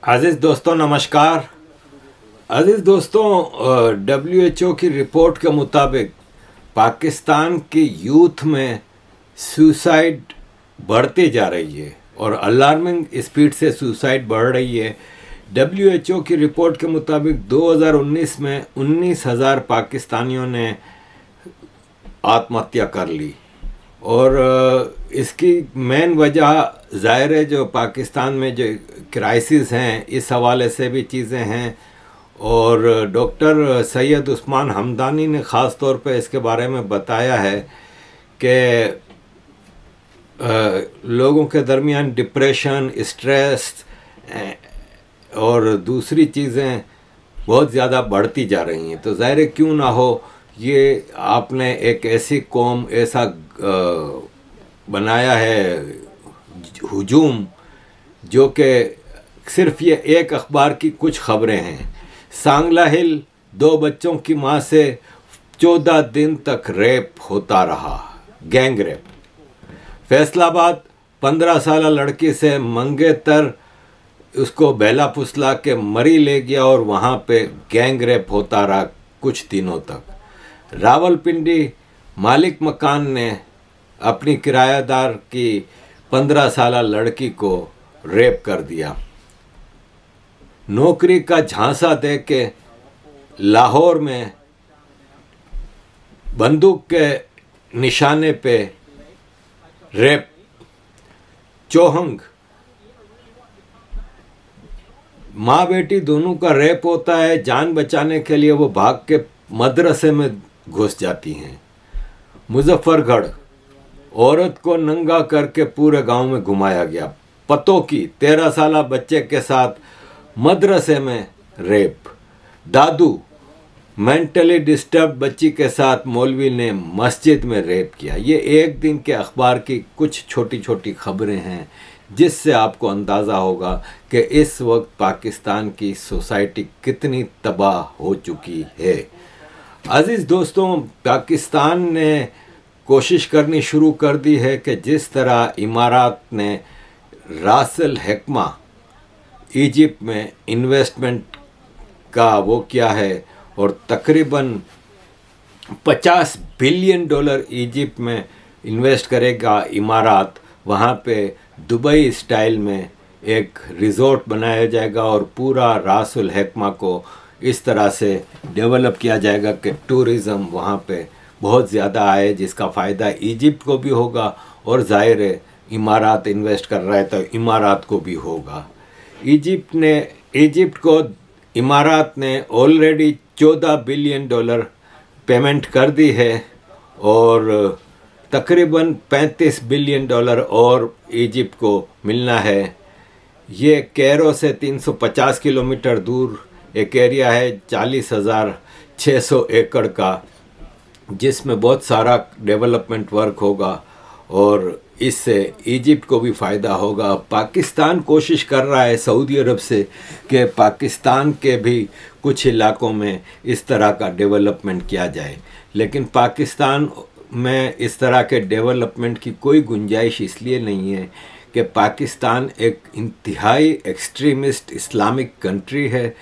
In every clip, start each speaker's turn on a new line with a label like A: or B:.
A: अजीज़ दोस्तों नमस्कार। अजीज़ दोस्तों, WHO की रिपोर्ट के मुताबिक पाकिस्तान की यूथ में सुसाइड बढ़ती जा रही है और अलार्मिंग स्पीड से सुसाइड बढ़ रही है। WHO की रिपोर्ट के मुताबिक 2019 में 19,000 पाकिस्तानियों ने आत्महत्या कर ली और इसकी मेन वजह ज़ाहिर है जो पाकिस्तान में जो क्राइसिस हैं इस हवाले से भी चीज़ें हैं। और डॉक्टर सैयद उस्मान हमदानी ने ख़ास तौर पे इसके बारे में बताया है कि लोगों के दरमियान डिप्रेशन, स्ट्रेस और दूसरी चीज़ें बहुत ज़्यादा बढ़ती जा रही हैं। तो ज़ाहिर है क्यों ना हो, ये आपने एक ऐसी कौम, ऐसा बनाया है हुजूम, जो कि सिर्फ ये एक अखबार की कुछ खबरें हैं। सांगला हिल 2 बच्चों की मां से 14 दिन तक रेप होता रहा, गैंग रेप। फैसलाबाद 15 साल लड़की से मंगेतर उसको बेला फुसला के मरी ले गया और वहाँ पे गैंग रेप होता रहा कुछ दिनों तक। रावलपिंडी मालिक मकान ने अपनी किरायादार की 15 साल लड़की को रेप कर दिया। नौकरी का झांसा दे के लाहौर में बंदूक के निशाने पे रेप। चौहंग माँ बेटी दोनों का रेप होता है। जान बचाने के लिए वो भाग के मदरसे में घुस जाती हैं। मुजफ्फरगढ़ औरत को नंगा करके पूरे गांव में घुमाया गया। पतों की 13 साल बच्चे के साथ मदरसे में रेप। दादू मेंटली डिस्टर्ब बच्ची के साथ मौलवी ने मस्जिद में रेप किया। ये एक दिन के अखबार की कुछ छोटी छोटी खबरें हैं जिससे आपको अंदाज़ा होगा कि इस वक्त पाकिस्तान की सोसाइटी कितनी तबाह हो चुकी है। अजीज़ दोस्तों, पाकिस्तान ने कोशिश करनी शुरू कर दी है कि जिस तरह इमारात ने रास अल हिकमा इजिप्ट में इन्वेस्टमेंट का वो किया है और तकरीबन $50 बिलियन इजिप्ट में इन्वेस्ट करेगा इमारात। वहाँ पे दुबई स्टाइल में एक रिज़ॉर्ट बनाया जाएगा और पूरा रास अल हिकमा को इस तरह से डेवलप किया जाएगा कि टूरिज़म वहाँ पे बहुत ज़्यादा आए, जिसका फ़ायदा इजिप्ट को भी होगा और ज़ाहिर है इमारात इन्वेस्ट कर रहा है तो इमारात को भी होगा। इजिप्ट को इमारात ने ऑलरेडी $14 बिलियन पेमेंट कर दी है और तकरीबन $35 बिलियन और इजिप्ट को मिलना है। ये कैरो से 350 किलोमीटर दूर एक एरिया है 40,600 एकड़ का, जिसमें बहुत सारा डेवलपमेंट वर्क होगा और इससे इजिप्ट को भी फ़ायदा होगा। पाकिस्तान कोशिश कर रहा है सऊदी अरब से कि पाकिस्तान के भी कुछ इलाकों में इस तरह का डेवलपमेंट किया जाए, लेकिन पाकिस्तान में इस तरह के डेवलपमेंट की कोई गुंजाइश इसलिए नहीं है कि पाकिस्तान एक इंतहाई एक्सट्रीमिस्ट इस्लामिक कंट्री है,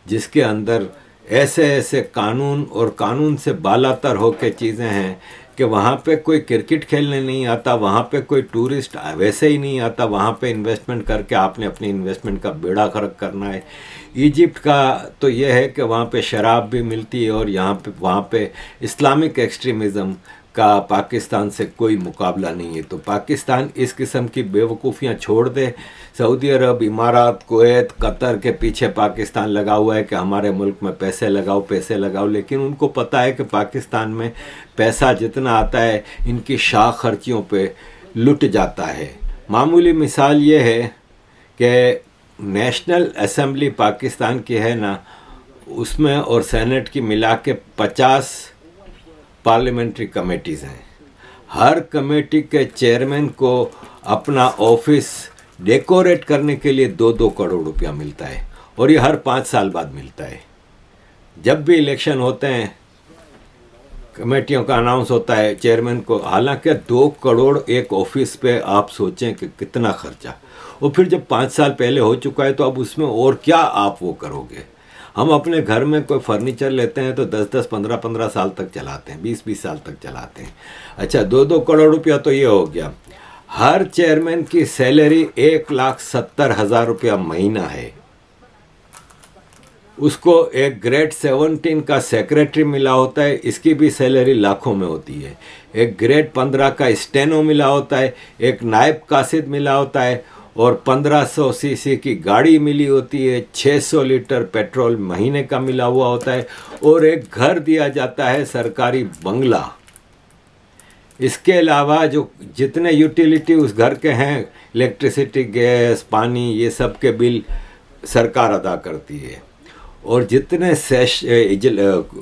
A: जिसके अंदर ऐसे ऐसे कानून और कानून से बालातर होकर चीज़ें हैं कि वहाँ पे कोई क्रिकेट खेलने नहीं आता, वहाँ पे कोई टूरिस्ट वैसे ही नहीं आता, वहाँ पे इन्वेस्टमेंट करके आपने अपनी इन्वेस्टमेंट का बेड़ा गर्क करना है। इजिप्ट का तो यह है कि वहाँ पे शराब भी मिलती है और वहाँ पे इस्लामिक एक्सट्रीमिज़म का पाकिस्तान से कोई मुकाबला नहीं है। तो पाकिस्तान इस किस्म की बेवकूफ़ियाँ छोड़ दे। सऊदी अरब, इमारात, कुवैत, कतर के पीछे पाकिस्तान लगा हुआ है कि हमारे मुल्क में पैसे लगाओ, लेकिन उनको पता है कि पाकिस्तान में पैसा जितना आता है इनकी शाख खर्चियों पे लुट जाता है। मामूली मिसाल ये है कि नेशनल असेंबली पाकिस्तान की है ना, उसमें और सेनेट की मिला के 50 पार्लियामेंट्री कमेटीज़ हैं। हर कमेटी के चेयरमैन को अपना ऑफिस डेकोरेट करने के लिए 2-2 करोड़ रुपया मिलता है और ये हर 5 साल बाद मिलता है। जब भी इलेक्शन होते हैं कमेटियों का अनाउंस होता है चेयरमैन को। हालांकि 2 करोड़ एक ऑफिस पे आप सोचें कि कितना खर्चा, और फिर जब 5 साल पहले हो चुका है तो अब उसमें और क्या आप वो करोगे। हम अपने घर में कोई फर्नीचर लेते हैं तो 10-10, 15-15 साल तक चलाते हैं, 20-20 साल तक चलाते हैं। अच्छा, 2-2 करोड़ रुपया तो ये हो गया। हर चेयरमैन की सैलरी 1,70,000 रुपया महीना है। उसको एक ग्रेड 17 का सेक्रेटरी मिला होता है, इसकी भी सैलरी लाखों में होती है। एक ग्रेड 15 का स्टेनो मिला होता है, एक नायब कासिद मिला होता है, और 1500 सीसी की गाड़ी मिली होती है, 600 लीटर पेट्रोल महीने का मिला हुआ होता है, और एक घर दिया जाता है, सरकारी बंगला। इसके अलावा जो जितने यूटिलिटी उस घर के हैं, इलेक्ट्रिसिटी, गैस, पानी, ये सब के बिल सरकार अदा करती है। और जितने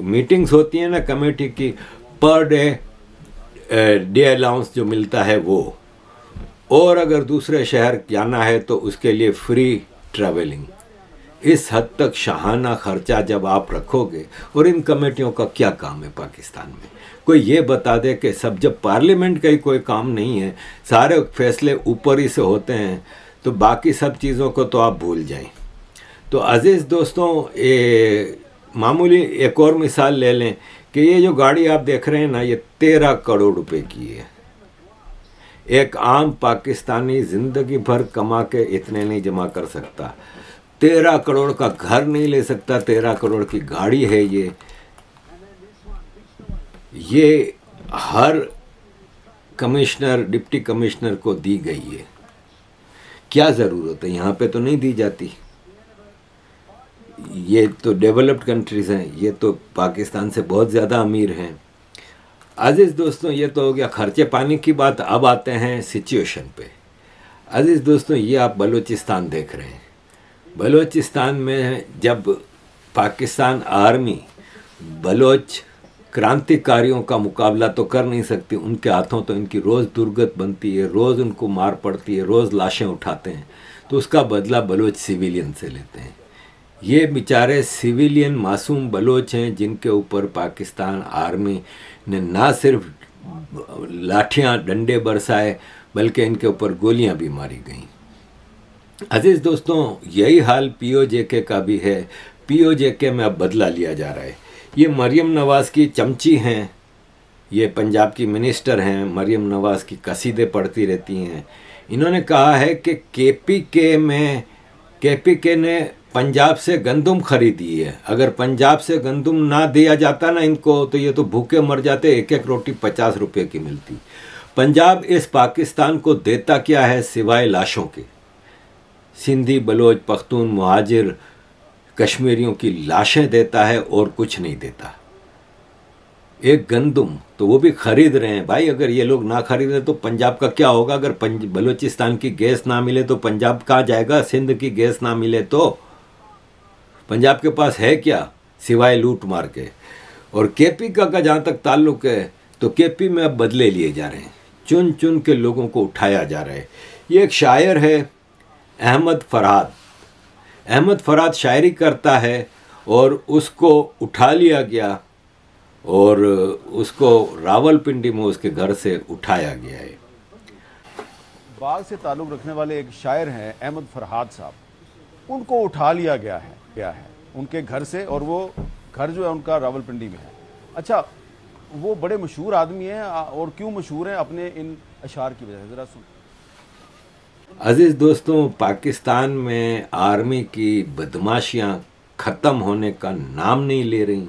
A: मीटिंग्स होती हैं ना कमेटी की, पर डे अलाउंस जो मिलता है वो, और अगर दूसरे शहर जाना है तो उसके लिए फ्री ट्रैवलिंग। इस हद तक शाहाना खर्चा जब आप रखोगे, और इन कमेटियों का क्या काम है पाकिस्तान में? कोई ये बता दे कि सब, जब पार्लियामेंट का ही कोई काम नहीं है, सारे फैसले ऊपर ही से होते हैं, तो बाकी सब चीज़ों को तो आप भूल जाएं। तो अज़ीज़ दोस्तों, मामूली एक और मिसाल ले लें कि ये जो गाड़ी आप देख रहे हैं ना, ये 13 करोड़ रुपए की है। एक आम पाकिस्तानी ज़िंदगी भर कमा के इतने नहीं जमा कर सकता। 13 करोड़ का घर नहीं ले सकता, 13 करोड़ की गाड़ी है ये हर कमिश्नर, डिप्टी कमिश्नर को दी गई है। क्या ज़रूरत है? यहाँ पे तो नहीं दी जाती। ये तो डेवलप्ड कंट्रीज़ हैं, ये तो पाकिस्तान से बहुत ज़्यादा अमीर हैं। अज़ीज़ दोस्तों, ये तो हो गया खर्चे पानी की बात। अब आते हैं सिचुएशन पे। अज़ीज़ दोस्तों, ये आप बलूचिस्तान देख रहे हैं। बलूचिस्तान में जब पाकिस्तान आर्मी बलोच क्रांतिकारियों का मुकाबला तो कर नहीं सकती, उनके हाथों तो इनकी रोज़ दुर्गत बनती है, रोज़ उनको मार पड़ती है, रोज़ लाशें उठाते हैं, तो उसका बदला बलोच सिविलियन से लेते हैं। ये बेचारे सिविलियन मासूम बलोच हैं जिनके ऊपर पाकिस्तान आर्मी ने ना सिर्फ लाठियाँ डंडे बरसाए, बल्कि इनके ऊपर गोलियां भी मारी गईं। अजीज़ दोस्तों, यही हाल पीओजेके का भी है। पीओजेके में अब बदला लिया जा रहा है। ये मरियम नवाज़ की चमची हैं, ये पंजाब की मिनिस्टर हैं, मरियम नवाज़ की कसीदे पढ़ती रहती हैं। इन्होंने कहा है कि केपीके ने पंजाब से गंदम खरीदी है। अगर पंजाब से गंदम ना दिया जाता ना इनको, तो ये तो भूखे मर जाते। एक एक रोटी 50 रुपये की मिलती। पंजाब इस पाकिस्तान को देता क्या है सिवाय लाशों के? सिंधी, बलोच, पख्तून, मुहाजिर, कश्मीरियों की लाशें देता है और कुछ नहीं देता। एक गंदम तो वो भी खरीद रहे हैं। भाई, अगर ये लोग ना खरीदे तो पंजाब का क्या होगा? अगर बलूचिस्तान की गैस ना मिले तो पंजाब कहाँ जाएगा? सिंध की गैस ना मिले तो पंजाब के पास है क्या सिवाय लूट मार के? और केपी का जहाँ तक ताल्लुक है, तो केपी में अब बदले लिए जा रहे हैं, चुन चुन के लोगों को उठाया जा रहा है। ये एक शायर है, अहमद फरहाद। अहमद फरहाद शायरी करता है और उसको उठा लिया गया और उसको रावलपिंडी में उसके घर से उठाया गया है।
B: बाग से ताल्लुक़ रखने वाले एक शायर हैं अहमद फरहाद साहब, उनको उठा लिया गया है उनके घर से, और वो घर जो है उनका रावलपिंडी में है। अच्छा, वो बड़े मशहूर आदमी हैं, और क्यों मशहूर हैं? अपने इन अशार की वजह से। ज़रा सुन।
A: अजीज़ दोस्तों, पाकिस्तान में आर्मी की बदमाशियां ख़त्म होने का नाम नहीं ले रही,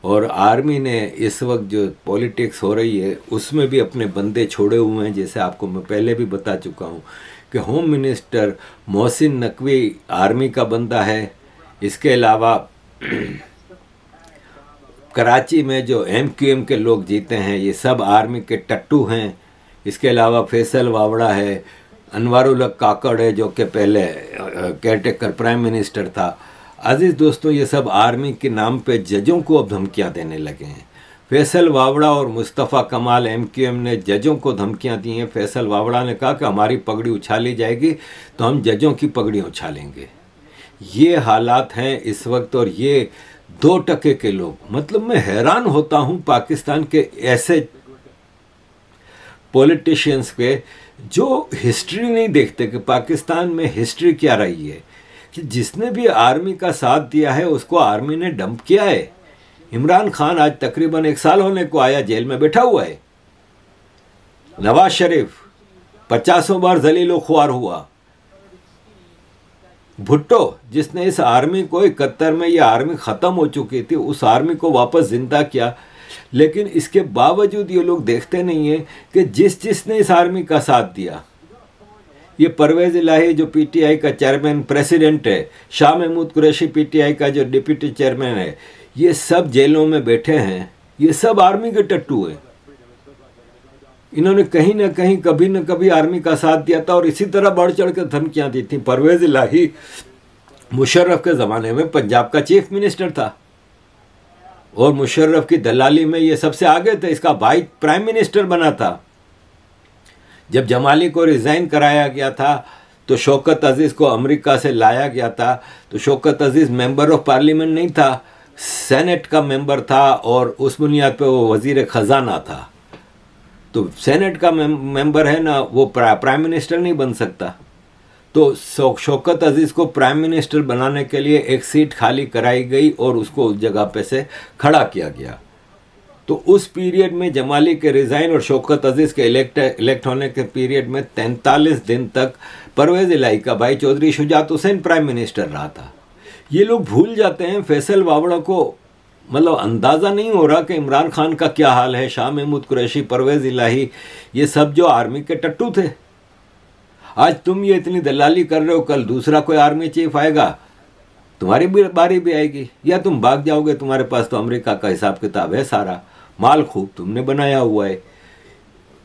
A: और आर्मी ने इस वक्त जो पॉलिटिक्स हो रही है उसमें भी अपने बंदे छोड़े हुए हैं। जैसे आपको मैं पहले भी बता चुका हूं कि home minister Mohsin Naqvi army का बंदा है। इसके अलावा कराची में जो MQM के लोग जीते हैं ये सब आर्मी के टट्टू हैं। इसके अलावा फैसल वावड़ा है, अनवारुल हक काकड़ है जो कि पहले केयरटेकर प्राइम मिनिस्टर था। अजीज़ दोस्तों, ये सब आर्मी के नाम पे जजों को अब धमकियां देने लगे हैं। फैसल वावड़ा और मुस्तफ़ा कमाल MQM ने जजों को धमकियां दी हैं। फैसल वावड़ा ने कहा कि हमारी पगड़ी उछाली जाएगी तो हम जजों की पगड़ी उछालेंगे। ये हालात हैं इस वक्त, और ये 2% के लोग, मतलब मैं हैरान होता हूं पाकिस्तान के ऐसे पॉलिटिशियंस पे जो हिस्ट्री नहीं देखते कि पाकिस्तान में हिस्ट्री क्या रही है, कि जिसने भी आर्मी का साथ दिया है उसको आर्मी ने डंप किया है। इमरान खान आज तकरीबन 1 साल होने को आया, जेल में बैठा हुआ है। नवाज शरीफ 50 बार जलीलो ख्वार हुआ। भुट्टो जिसने इस आर्मी को 71 में, यह आर्मी खत्म हो चुकी थी, उस आर्मी को वापस जिंदा किया। लेकिन इसके बावजूद ये लोग देखते नहीं है कि जिसने इस आर्मी का साथ दिया, ये परवेज इलाही जो पीटीआई का चेयरमैन प्रेसिडेंट है, शाह महमूद कुरैशी पीटीआई का जो डिप्टी चेयरमैन है, ये सब जेलों में बैठे हैं। ये सब आर्मी के टट्टू है। इन्होंने कहीं ना कहीं कभी न कभी आर्मी का साथ दिया था और इसी तरह बढ़ चढ़ कर धमकियां दी थी। परवेज इलाही मुशर्रफ के ज़माने में पंजाब का चीफ मिनिस्टर था और मुशर्रफ की दलाली में ये सबसे आगे थे। इसका भाई प्राइम मिनिस्टर बना था। जब जमाली को रिज़ाइन कराया गया था तो शौकत अजीज़ को अमेरिका से लाया गया था, तो शौकत अजीज़ मेंबर ऑफ पार्लियामेंट नहीं था, सेनेट का मेंबर था और उस बुनियाद पे वो वज़ीर ख़जाना था। तो सेनेट का मेंबर है ना, वो प्राइम मिनिस्टर नहीं बन सकता। तो शौकत अजीज़ को प्राइम मिनिस्टर बनाने के लिए एक सीट खाली कराई गई और उसको उस जगह पे से खड़ा किया गया। तो उस पीरियड में जमाली के रिज़ाइन और शौकत अजीज़ के इलेक्ट होने के पीरियड में 43 दिन तक परवेज इलाही का भाई चौधरी शुजात हुसैन प्राइम मिनिस्टर रहा था। ये लोग भूल जाते हैं, फैसल वावड़ा को मतलब अंदाज़ा नहीं हो रहा कि इमरान खान का क्या हाल है, शाह महमूद कुरैशी, परवेज इलाही, ये सब जो आर्मी के टट्टू थे। आज तुम ये इतनी दलाली कर रहे हो, कल दूसरा कोई आर्मी चीफ आएगा, तुम्हारी बारी भी आएगी, या तुम भाग जाओगे। तुम्हारे पास तो अमेरिका का हिसाब किताब है, सारा माल खूब तुमने बनाया हुआ है।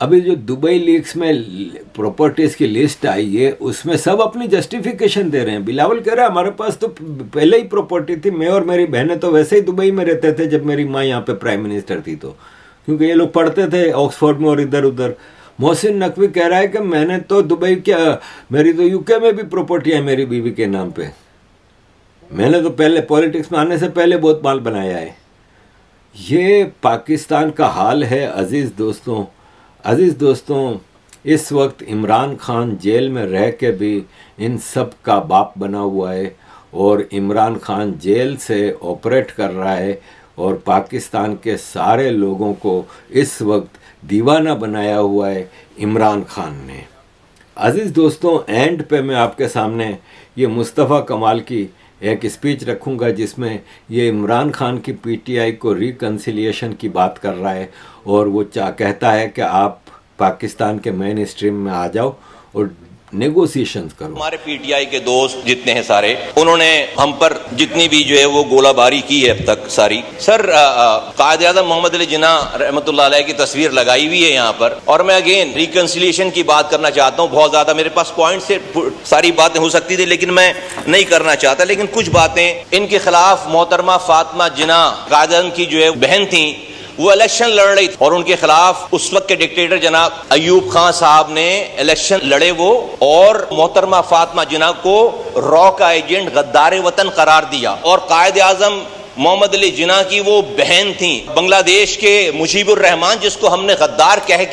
A: अभी जो दुबई लीक्स में प्रॉपर्टीज़ की लिस्ट आई है, उसमें सब अपनी जस्टिफिकेशन दे रहे हैं। बिलावल कह रहा है हमारे पास तो पहले ही प्रॉपर्टी थी, मैं और मेरी बहनें तो वैसे ही दुबई में रहते थे जब मेरी माँ यहाँ पे प्राइम मिनिस्टर थी, तो क्योंकि ये लोग पढ़ते थे ऑक्सफोर्ड में और इधर उधर। मोहसिन नकवी कह रहा है कि मैंने तो दुबई क्या, मेरी तो यूके में भी प्रॉपर्टी है मेरी बीवी के नाम पे, मैंने तो पहले पॉलिटिक्स में आने से पहले बहुत माल बनाया है। ये पाकिस्तान का हाल है अजीज़ दोस्तों। इस वक्त इमरान खान जेल में रह के भी इन सब का बाप बना हुआ है और इमरान खान जेल से ऑपरेट कर रहा है और पाकिस्तान के सारे लोगों को इस वक्त दीवाना बनाया हुआ है इमरान खान ने। अजीज़ दोस्तों, एंड पे मैं आपके सामने ये मुस्तफ़ा कमाल की एक स्पीच रखूंगा जिसमें ये इमरान खान की पीटीआई को रिकन्सिलिएशन की बात कर रहा है और वो कहता है कि आप पाकिस्तान के मेन स्ट्रीम में आ जाओ और नेगोशिएशंस करो।
C: हमारे पीटीआई के दोस्त जितने हैं सारे, उन्होंने हम पर जितनी भी जो है वो गोलाबारी की है अब तक सारी। सर कायद-ए-आज़म मोहम्मद अली जिन्नाह रहमतुल्लाह अलैह की तस्वीर लगाई हुई है यहाँ पर, और मैं अगेन रिकन्सिलिएशन की बात करना चाहता हूँ। बहुत ज्यादा मेरे पास पॉइंट से सारी बातें हो सकती थी लेकिन मैं नहीं करना चाहता, लेकिन कुछ बातें इनके खिलाफ मोहतरमा फातिमा जिन्नाह कायद-ए-आज़म की जो है बहन थी, वो इलेक्शन लड़ रही थी और उनके खिलाफ उस वक्त के डिक्टेटर जनाब अयूब खान साहब ने इलेक्शन लड़े वो, और मोहतरमा फातिमा जिन्नाह को रॉ का एजेंट गद्दार वतन करार दिया। और कायद आजम मोहम्मद अली जिन्नाह की वो बहन थी बांग्लादेश के मुजीबुर रहमान, जिसको हमने गद्दार कह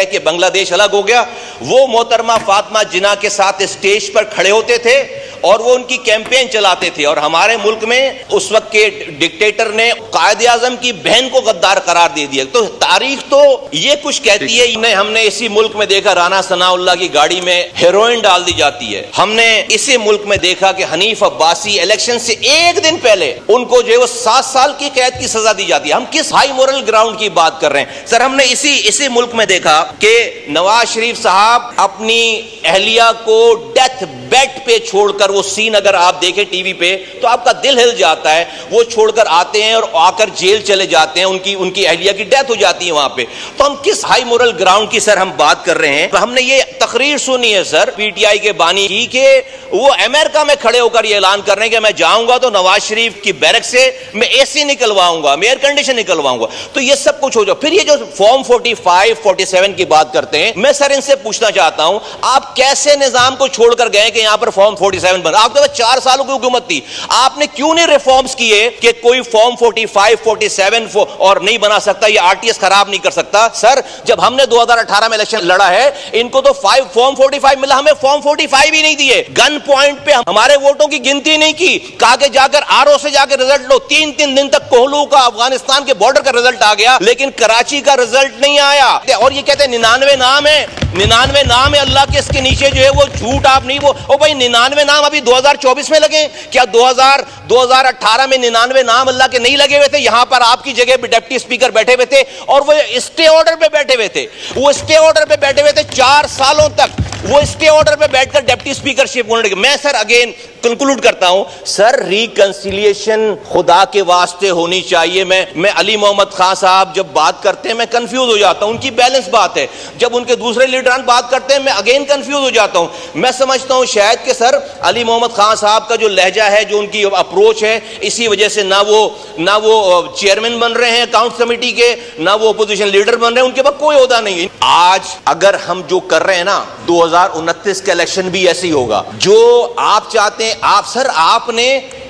C: के बांग्लादेश अलग हो गया, वो मोहतरमा फातिमा जिन्नाह के साथ स्टेज पर खड़े होते थे और वो उनकी कैंपेन चलाते थे। और हमारे मुल्क में उस वक्त के डिक्टेटर ने कायद आजम की बहन को गद्दार करार दे दिया। तो तारीख तो ये कुछ कहती है। हमने इसी मुल्क में देखा राना सनाउल्लाह की गाड़ी में हेरोइन डाल दी जाती है। हमने इसी मुल्क में देखा कि हनीफ अब्बासी इलेक्शन से एक दिन पहले उनको जो है 7 साल की कैद की सजा दी जाती है। हम किस हाई मोरल ग्राउंड की बात कर रहे हैं सर? हमने इसी मुल्क में देखा कि नवाज शरीफ साहब अपनी अहलिया को डेथ बेड पे छोड़कर, वो सीन अगर आप देखें टीवी पे तो आपका दिल हिल जाता है, वो छोड़कर आते हैं और आकर जेल चले जाते हैं, उनकी अहलिया की डेथ हो जाती है वहां पे। तो हम किस हाई मोरल ग्राउंड की सर हम बात कर रहे हैं? हमने ये तकरीर सुनी है सर पीटीआई के बानी की कि वो अमेरिका में खड़े होकर ये ऐलान कर रहे हैं कि मैं जाऊंगा तो नवाज शरीफ की बैरक से मैं एसी निकलवाऊंगा, मैं एयर कंडीशन निकलवाऊंगा। तो ये सब कुछ हो जाओ। फिर ये जो फॉर्म 45, 47 की बात करते हैं, मैं सर इनसे पूछना चाहता हूं आप कैसे निजाम को छोड़कर गए कि करके यहाँ पर फॉर्म 47 बना। आपके पास 4 सालों की हुकूमत थी, आपने क्यों नहीं रिफॉर्म्स किए कि कोई फॉर्म 45, 47 और नहीं बना सकता, ये आरटीएस खराब नहीं कर सकता? सर जब हमने 2018 में इलेक्शन लड़ा है, इनको तो फॉर्म 45 मिला, हमें फॉर्म 45 ही नहीं दिए। गन पॉइंट पे हमारे वोटों की गिनती नहीं की, कागे जाकर आरओ से जाकर रिजल्ट लो। 3-3 दिन तक कोहलू का अफगानिस्तान के बॉर्डर का रिजल्ट आ गया, लेकिन कराची का रिजल्ट नहीं आया। और ये कहते हैं 99 नाम है, 99 नाम है अल्लाह के, इसके नीचे जो है वो झूठ आप नहीं, वो ओ भाई 99 नाम अभी 2024 में लगे क्या? 2018 में 99 नाम अल्लाह के नहीं लगे हुए थे? यहां पर आपकी जगह पे डिप्टी स्पीकर बैठे हुए थे और वो स्टे ऑर्डर पे बैठे हुए थे, वो स्टे ऑर्डर पे बैठे हुए थे 4 सालों तक, वो स्टे ऑर्डर पे बैठकर डिप्टी स्पीकरशिप होने लगे। मैं सर अगेन कंक्लूड करता हूं, सर रिकंसिलिएशन खुदा के वास्ते होनी चाहिए। मैं अली मोहम्मद खान साहब जब बात करते हैं मैं कंफ्यूज हो जाता हूं, उनकी बैलेंस बात है। जब उनके दूसरे लीडरान बात करते हैं मैं अगेन कंफ्यूज हो जाता हूं। मैं समझता हूं शायद कि सर अली मोहम्मद खान साहब का जो लहजा है, जो उनकी अप्रोच है, इसी वजह से ना वो चेयरमैन बन रहे हैं अकाउंट कमेटी के, ना वो अपोजिशन लीडर बन रहे हैं, उनके पास कोई ओहदा नहीं है। आज अगर हम जो कर रहे हैं ना, 2029 का इलेक्शन भी ऐसे ही होगा जो आप चाहते हैं। आप सर आपने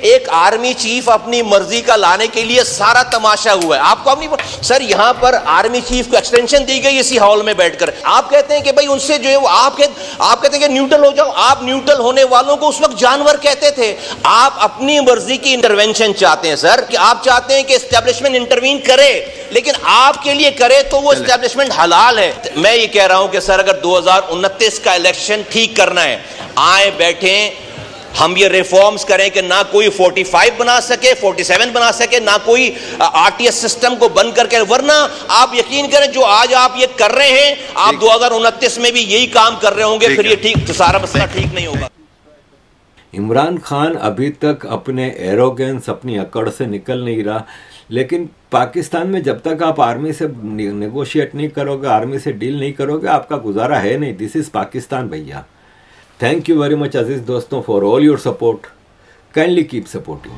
C: एक आर्मी चीफ अपनी मर्जी का लाने के लिए सारा तमाशा हुआ है। आपको अपनी सर यहां पर आर्मी चीफ को एक्सटेंशन दी गई इसी हॉल में बैठकर। आप कहते हैं कि भाई उनसे जो है वो आप कहते हैं कि न्यूट्रल हो जाओ। आप न्यूट्रल होने वालों को उस वक्त जानवर कहते थे। आप अपनी मर्जी की इंटरवेंशन चाहते हैं सर, कि आप चाहते हैं कि एस्टेब्लिशमेंट इंटरवीन करे, लेकिन आपके लिए करे तो वो एस्टेब्लिशमेंट हलाल है। मैं ये कह रहा हूं कि सर अगर 2029 का इलेक्शन ठीक करना है, आए बैठे हम ये रिफॉर्म्स करें कि ना कोई 45 बना सके, 47 बना सके, ना कोई आरटीएस सिस्टम को बंद करके। वरना आप यकीन करें जो आज आप ये कर रहे हैं, आप 2029 में भी यही काम कर रहे होंगे, फिर ये ठीक सारा मसला ठीक नहीं होगा।
A: इमरान खान अभी तक अपने एरोगेंस, अपनी अकड़ से निकल नहीं रहा, लेकिन पाकिस्तान में जब तक आप आर्मी से नेगोशिएट नहीं करोगे, आर्मी से डील नहीं करोगे, आपका गुजारा है नहीं। दिस इज़ पाकिस्तान भैया। Thank you very much, Aziz दोस्तों, for all your support. Kindly keep supporting.